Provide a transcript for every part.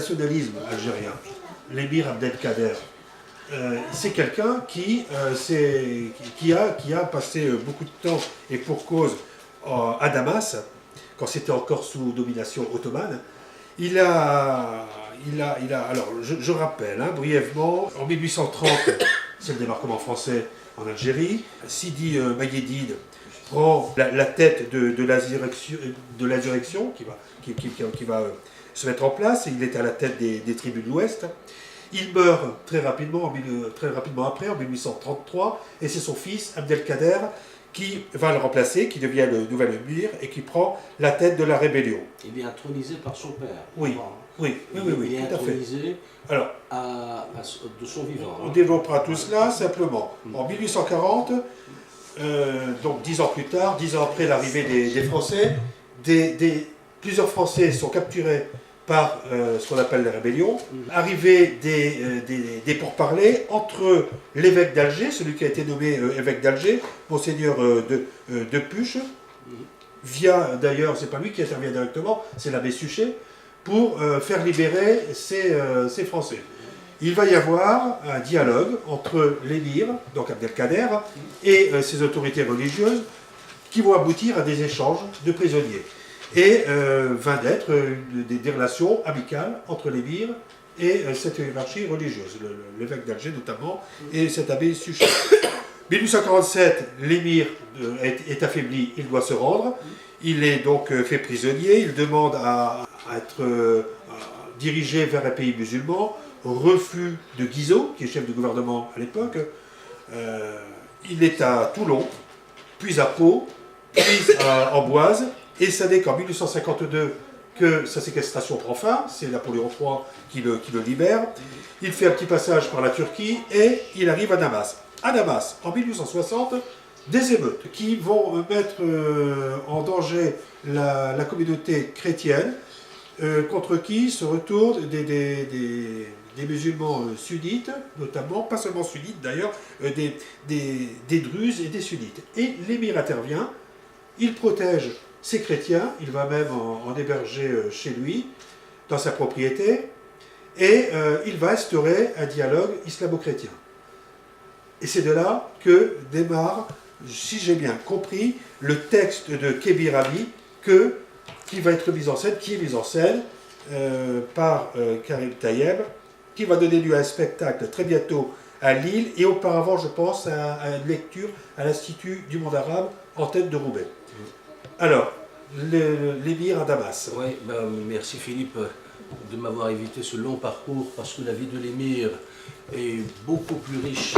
nationalisme algérien, l'émir Abdelkader, c'est quelqu'un qui a passé beaucoup de temps, et pour cause, à Damas, quand c'était encore sous domination ottomane. Alors, je rappelle brièvement, en 1830, c'est le débarquement français en Algérie. Sidi Maïeddine prend la tête de l'insurrection qui va se mettre en place. Il est à la tête des tribus de l'Ouest. Il meurt très rapidement après, en 1833, et c'est son fils, Abdelkader, qui va le remplacer, qui devient le nouvel émir et qui prend la tête de la rébellion. Il est intronisé par son père. Oui, il est tout à fait. intronisé Alors, de son vivant. On développera tout cela simplement. En 1840, donc 10 ans plus tard, 10 ans après l'arrivée des Français, plusieurs Français sont capturés par ce qu'on appelle la rébellion. Arrivée des pourparlers entre l'évêque d'Alger, celui qui a été nommé évêque d'Alger, Monseigneur de Puche, via, d'ailleurs, c'est pas lui qui intervient directement, c'est l'abbé Suchet, pour faire libérer ces Français. Il va y avoir un dialogue entre l'émir, donc Abdelkader, et ses autorités religieuses, qui vont aboutir à des échanges de prisonniers. Et va naître des relations amicales entre l'émir et cette hiérarchie religieuse, l'évêque d'Alger notamment, et cet abbé Suchet. 1847, l'émir est affaibli, il doit se rendre. Il est donc fait prisonnier, il demande à être dirigé vers un pays musulman, refus de Guizot, qui est chef de gouvernement à l'époque. Il est à Toulon, puis à Pau, puis à Amboise, et ça n'est qu'en 1852 que sa séquestration prend fin, c'est Napoléon III qui le libère. Il fait un petit passage par la Turquie et il arrive à Damas. À Damas, en 1860, des émeutes qui vont mettre en danger la communauté chrétienne, contre qui se retournent des musulmans sunnites, notamment, pas seulement sunnites d'ailleurs, des druzes et des sunnites. Et l'émir intervient, il protège ces chrétiens, il va même en héberger chez lui, dans sa propriété, et il va instaurer un dialogue islamo-chrétien. Et c'est de là que démarre, si j'ai bien compris, le texte de Kébir Ali, qui va être mis en scène, qui est mis en scène par Karim Tayeb, qui va donner lieu à un spectacle très bientôt à Lille, et auparavant, je pense, à une lecture à l'Institut du monde arabe en tête de Roubaix. Alors, l'émir à Damas. Oui, merci Philippe de m'avoir évité ce long parcours, parce que la vie de l'émir est beaucoup plus riche,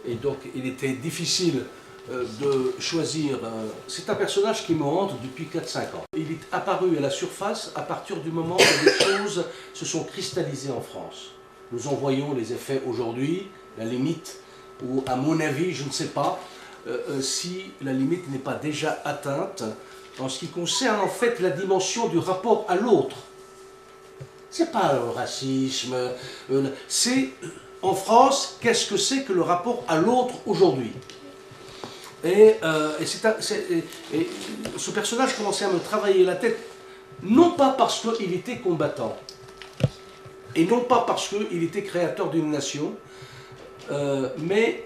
et donc il était difficile de choisir. C'est un personnage qui me hante depuis 4-5 ans. Il est apparu à la surface à partir du moment où les choses se sont cristallisées en France. Nous en voyons les effets aujourd'hui, la limite, ou à mon avis, je ne sais pas si la limite n'est pas déjà atteinte en ce qui concerne en fait la dimension du rapport à l'autre. C'est pas le racisme, c'est en France, qu'est-ce que c'est que le rapport à l'autre aujourd'hui? Et ce personnage commençait à me travailler la tête, non pas parce qu'il était combattant, et non pas parce qu'il était créateur d'une nation, mais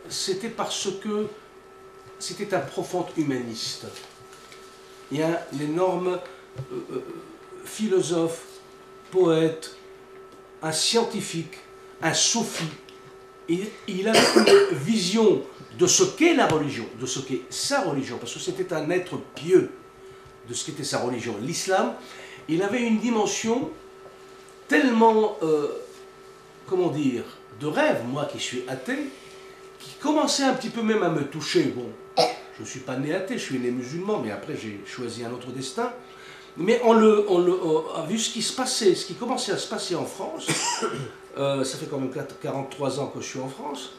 c'était parce que c'était un profond humaniste. Il y a un énorme philosophe, poète, un scientifique, un soufi. Il avait une vision de ce qu'est la religion, de ce qu'est sa religion, parce que c'était un être pieux de ce qu'était sa religion. L'islam, il avait une dimension tellement, comment dire, de rêve, moi qui suis athée, qui commençait un petit peu même à me toucher. Bon, je ne suis pas né athée, je suis né musulman, mais après j'ai choisi un autre destin. Mais on a vu ce qui se passait, ce qui commençait à se passer en France. Ça fait quand même 43 ans que je suis en France,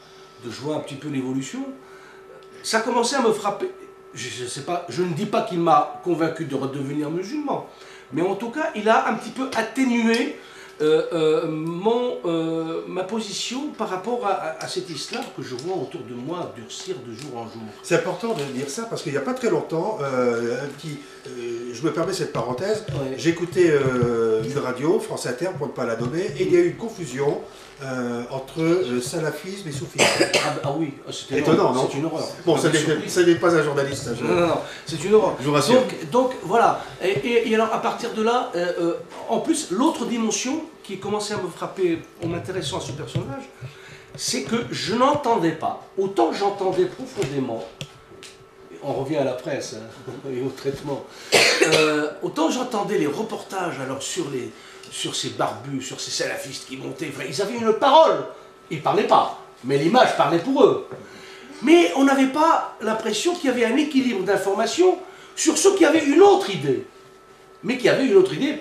de je vois un petit peu l'évolution. Ça commençait à me frapper. Je sais pas, je ne dis pas qu'il m'a convaincu de redevenir musulman, mais en tout cas, il a un petit peu atténué ma position par rapport à cet islam que je vois autour de moi durcir de jour en jour. C'est important de dire ça parce qu'il n'y a pas très longtemps, je me permets cette parenthèse, Ouais. j'écoutais une radio, France Inter pour ne pas la nommer, et il y a eu une confusion entre salafisme et soufisme. Ah oui, c'est Étonnant, non? C'est une horreur. Bon, Ah, ça bien sûr. n'est pas un journaliste, ça, Non, c'est une horreur. je vous rassure. Donc voilà. Et alors à partir de là, en plus, l'autre dimension qui commençait à me frapper en m'intéressant à ce personnage, c'est que je n'entendais pas, autant j'entendais profondément, on revient à la presse hein, et au traitement, autant j'entendais les reportages alors sur ces barbus, sur ces salafistes qui montaient, enfin, ils avaient une parole, ils ne parlaient pas, mais l'image parlait pour eux. Mais on n'avait pas l'impression qu'il y avait un équilibre d'information sur ceux qui avaient une autre idée, mais qui avaient une autre idée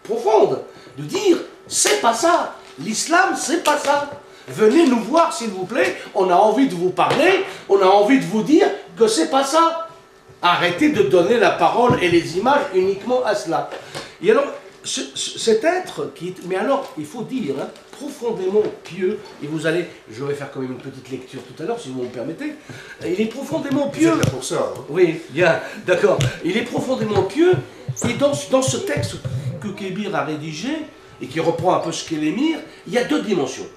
profonde, de dire c'est pas ça, l'islam c'est pas ça. Venez nous voir s'il vous plaît, on a envie de vous parler, on a envie de vous dire que c'est pas ça. Arrêtez de donner la parole et les images uniquement à cela. Et alors, cet être qui, mais alors il faut dire, hein, profondément pieux, et vous allez, je vais faire quand même une petite lecture tout à l'heure si vous me permettez, il est profondément pieux. Vous êtes là pour ça. Hein. Oui, bien, d'accord. Il est profondément pieux, et dans ce texte que Kébir a rédigé, et qui reprend un peu ce qu'est l'émir, il y a deux dimensions.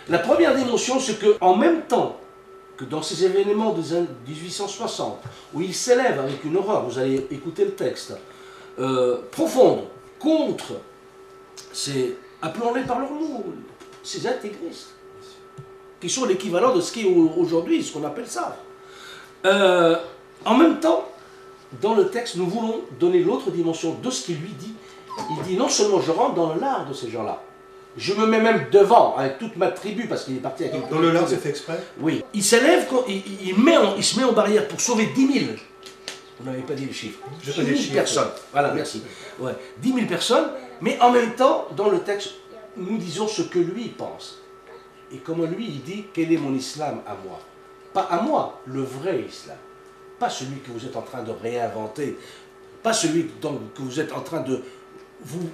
La première dimension, c'est qu'en même temps que dans ces événements de 1860, où il s'élève avec une horreur, vous allez écouter le texte, profonde, contre ces, appelons-les par leur nom, ces intégristes, qui sont l'équivalent de ce qui est aujourd'hui, ce qu'on appelle ça. En même temps, dans le texte, nous voulons donner l'autre dimension de ce qu'il lui dit. Il dit non seulement je rentre dans l'art de ces gens-là, je me mets même devant avec toute ma tribu parce qu'il est parti avec une Dans le lard, c'est fait exprès? Oui. Il s'élève, il se met en barrière pour sauver 10 000. Vous n'avez pas dit le chiffre. 10 000 personnes. Voilà, merci. Ouais. 10 000 personnes, mais en même temps, dans le texte, nous disons ce que lui pense. Et comment lui, il dit quel est mon islam à moi. Pas à moi, le vrai islam. Pas celui que vous êtes en train de réinventer. Pas celui que vous êtes en train de vous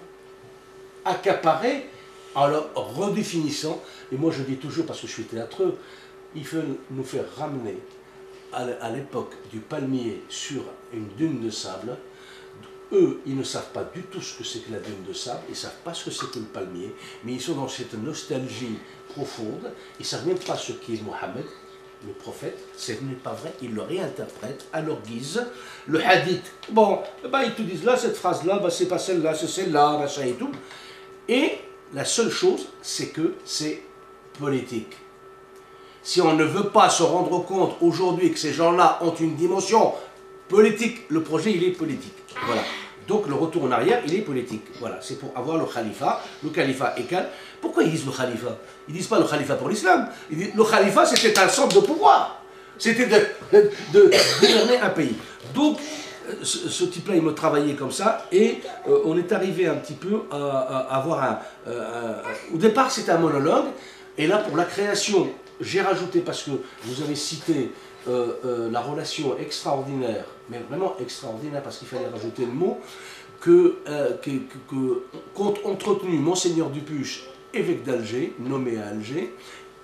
accaparer en le redéfinissant. Et moi je dis toujours, parce que je suis théâtreux, il faut nous faire ramener à l'époque du palmier sur une dune de sable. Eux, ils ne savent pas du tout ce que c'est que la dune de sable, ils ne savent pas ce que c'est que le palmier, mais ils sont dans cette nostalgie profonde, ils ne savent même pas ce qu'est Mohammed, le prophète, ce n'est pas vrai, ils le réinterprètent à leur guise. Le hadith, bon, bah, ils te disent là, cette phrase-là, bah, c'est pas celle-là, c'est celle-là, machin et tout. Et la seule chose, c'est que c'est politique. Si on ne veut pas se rendre compte aujourd'hui que ces gens-là ont une dimension politique, le projet, il est politique. Voilà. Donc le retour en arrière, il est politique. Voilà, c'est pour avoir le khalifa. Le khalifa est calme. Pourquoi ils disent le khalifa? Ils ne disent pas le khalifa pour l'islam. Le khalifa, c'était un centre de pouvoir. C'était de gouverner un pays. Donc, ce type-là, il me travaillait comme ça. Et on est arrivé un petit peu à avoir au départ, c'était un monologue. Et là, pour la création, j'ai rajouté, parce que vous avez cité la relation extraordinaire, mais vraiment extraordinaire, parce qu'il fallait rajouter le mot, qu'ont entretenu Monseigneur Dupuche, évêque d'Alger, nommé à Alger,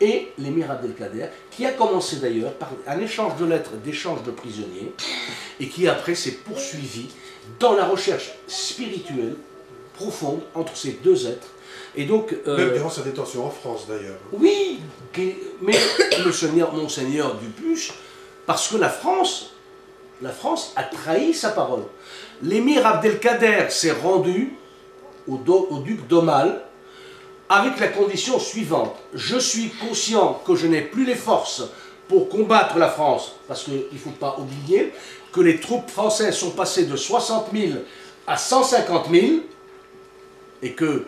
et l'émir Abdelkader, qui a commencé d'ailleurs par un échange de lettres, d'échange de prisonniers, et qui après s'est poursuivi dans la recherche spirituelle profonde entre ces deux êtres. Et donc, même durant sa détention en France d'ailleurs. Oui, mais Monseigneur Dupuche, parce que la France a trahi sa parole. L'émir Abdelkader s'est rendu au duc d'Aumale avec la condition suivante: je suis conscient que je n'ai plus les forces pour combattre la France, parce qu'il ne faut pas oublier que les troupes françaises sont passées de 60 000 à 150 000, et que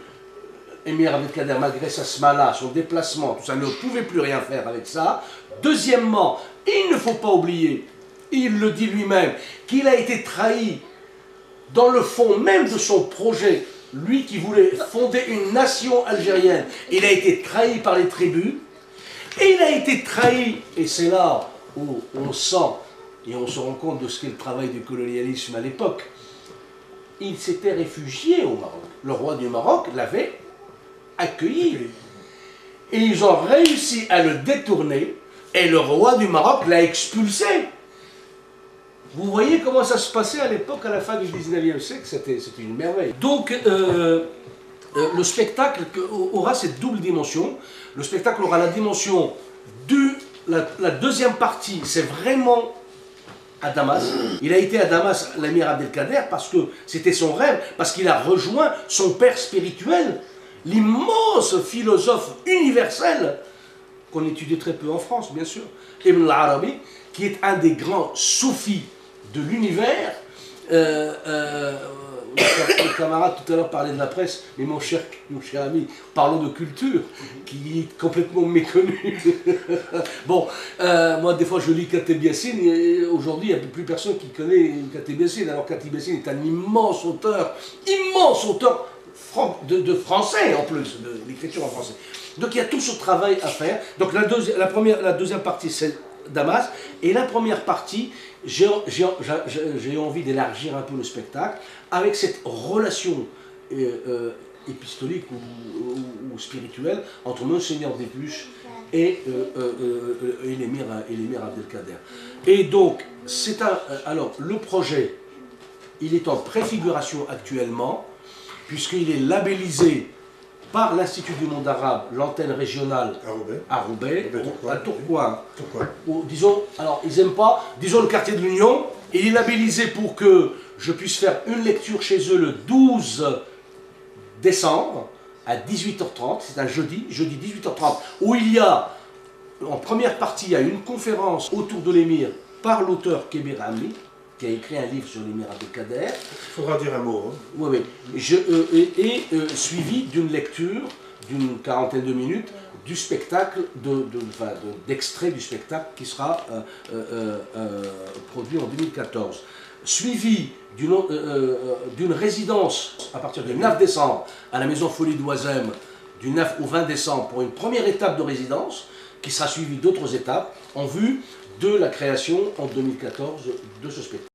Émir Abdelkader, malgré sa smala, son déplacement, tout ça, ne pouvait plus rien faire avec ça. Deuxièmement, il ne faut pas oublier, il le dit lui-même, qu'il a été trahi dans le fond même de son projet. Lui qui voulait fonder une nation algérienne, il a été trahi par les tribus, et il a été trahi, et c'est là où on sent, et on se rend compte de ce qu'est le travail du colonialisme à l'époque. Il s'était réfugié au Maroc. Le roi du Maroc l'avait accueilli. Et ils ont réussi à le détourner, et le roi du Maroc l'a expulsé. Vous voyez comment ça se passait à l'époque, à la fin du 19e siècle, c'était une merveille. Donc, le spectacle aura cette double dimension. Le spectacle aura la dimension la deuxième partie, c'est vraiment à Damas. Il a été à Damas, l'Amir Abdelkader, parce que c'était son rêve, parce qu'il a rejoint son père spirituel, l'immense philosophe universel, qu'on étudie très peu en France, bien sûr, Ibn al-Arabi, qui est un des grands soufis de l'univers. Le camarade tout à l'heure parlait de la presse, mais mon cher ami, parlons de culture, qui est complètement méconnue. Bon, moi des fois je lis Kateb Yassine, et aujourd'hui il n'y a plus personne qui connaît Kateb Yassine, alors Kateb Yassine est un immense auteur de français en plus, de l'écriture en français. Donc il y a tout ce travail à faire. Donc la deuxième partie c'est Damas, et la première partie, j'ai envie d'élargir un peu le spectacle avec cette relation épistolique ou spirituelle entre Monseigneur Despuches et l'émir Abdelkader. Et donc, alors, le projet, il est en préfiguration actuellement, puisqu'il est labellisé par l'Institut du monde arabe, l'antenne régionale à Roubaix, à Tourcoing. Disons, alors ils n'aiment pas, disons le quartier de l'Union, et il est labellisé pour que je puisse faire une lecture chez eux le 12 décembre à 18h30, c'est un jeudi 18h30, où il y a, en première partie, il y a une conférence autour de l'émir par l'auteur Kébir Hamli, qui a écrit un livre sur l'émir Abdelkader. Il faudra dire un mot. Hein. Oui. Suivi d'une lecture d'une quarantaine de minutes du spectacle, d'extrait du spectacle qui sera produit en 2014. Suivi d'une résidence à partir du 9 décembre à la Maison Folie d'Oisem, du 9 au 20 décembre, pour une première étape de résidence, qui sera suivie d'autres étapes en vue de la création en 2014 de ce spectacle.